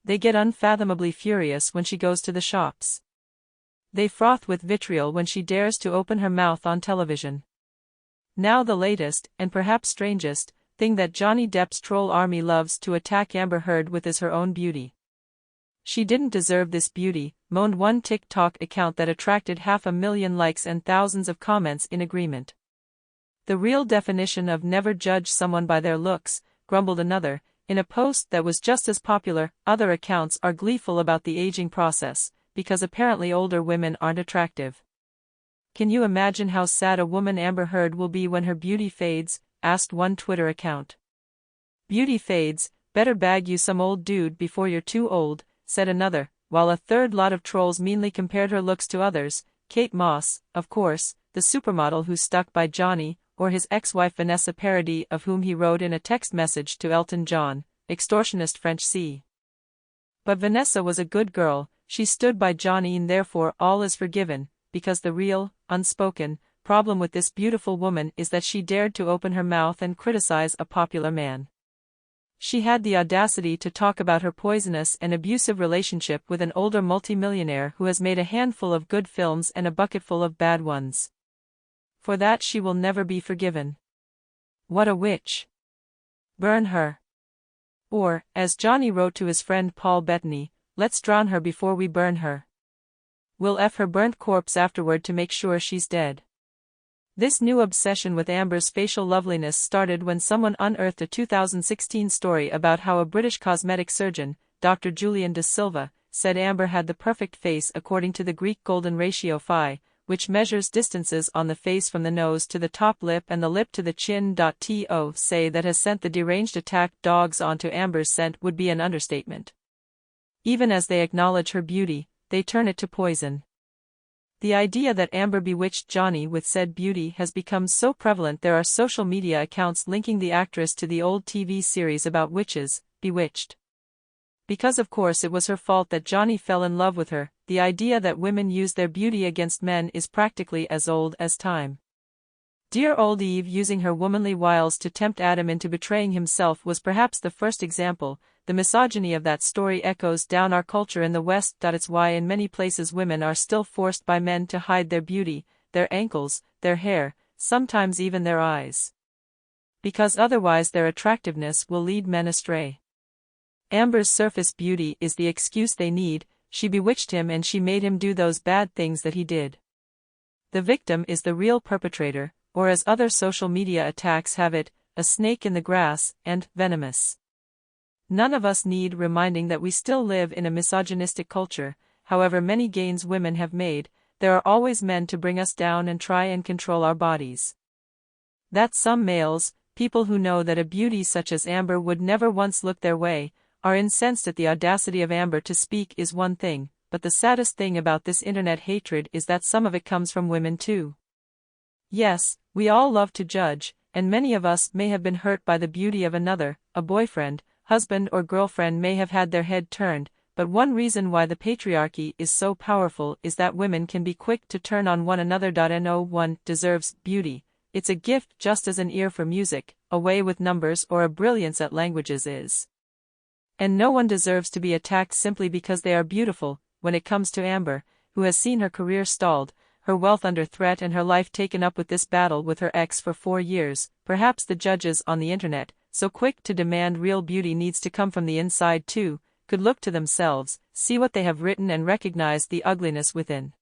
They get unfathomably furious when she goes to the shops. They froth with vitriol when she dares to open her mouth on television. Now the latest, and perhaps strangest, thing that Johnny Depp's troll army loves to attack Amber Heard with is her own beauty. She didn't deserve this beauty, moaned one TikTok account that attracted 500,000 likes and thousands of comments in agreement. The real definition of never judge someone by their looks, grumbled another, in a post that was just as popular. Other accounts are gleeful about the aging process, because apparently older women aren't attractive. Can you imagine how sad a woman Amber Heard will be when her beauty fades? Asked one Twitter account. Beauty fades, better bag you some old dude before you're too old, said another, while a third lot of trolls meanly compared her looks to others. Kate Moss, of course, the supermodel who stuck by Johnny, or his ex-wife Vanessa Paradis, of whom he wrote in a text message to Elton John, extortionist French C. But Vanessa was a good girl, she stood by Johnny, and therefore all is forgiven, because the real, unspoken, problem with this beautiful woman is that she dared to open her mouth and criticize a popular man. She had the audacity to talk about her poisonous and abusive relationship with an older multimillionaire who has made a handful of good films and a bucketful of bad ones. For that she will never be forgiven. What a witch! Burn her. Or, as Johnny wrote to his friend Paul Bettany, let's drown her before we burn her. We'll F her burnt corpse afterward to make sure she's dead. This new obsession with Amber's facial loveliness started when someone unearthed a 2016 story about how a British cosmetic surgeon, Dr. Julian De Silva, said Amber had the perfect face according to the Greek golden ratio phi, which measures distances on the face from the nose to the top lip and the lip to the chin. To say that has sent the deranged attack dogs onto Amber's scent would be an understatement. Even as they acknowledge her beauty, they turn it to poison. The idea that Amber bewitched Johnny with said beauty has become so prevalent there are social media accounts linking the actress to the old TV series about witches, Bewitched. Because of course it was her fault that Johnny fell in love with her. The idea that women use their beauty against men is practically as old as time. Dear old Eve using her womanly wiles to tempt Adam into betraying himself was perhaps the first example. The misogyny of that story echoes down our culture in the West. It's why in many places women are still forced by men to hide their beauty, their ankles, their hair, sometimes even their eyes. Because otherwise their attractiveness will lead men astray. Amber's surface beauty is the excuse they need. She bewitched him and she made him do those bad things that he did. The victim is the real perpetrator, or as other social media attacks have it, a snake in the grass, and venomous. None of us need reminding that we still live in a misogynistic culture. However many gains women have made, there are always men to bring us down and try and control our bodies. That some males, people who know that a beauty such as Amber would never once look their way, are incensed at the audacity of Amber to speak is one thing, but the saddest thing about this internet hatred is that some of it comes from women too. Yes, we all love to judge, and many of us may have been hurt by the beauty of another. A boyfriend, husband or girlfriend may have had their head turned, but one reason why the patriarchy is so powerful is that women can be quick to turn on one another. No one deserves beauty. It's a gift just as an ear for music, a way with numbers or a brilliance at languages is. And no one deserves to be attacked simply because they are beautiful. When it comes to Amber, who has seen her career stalled, her wealth under threat and her life taken up with this battle with her ex for 4 years, perhaps the judges on the internet, so quick to demand real beauty needs to come from the inside too, could look to themselves, see what they have written and recognize the ugliness within.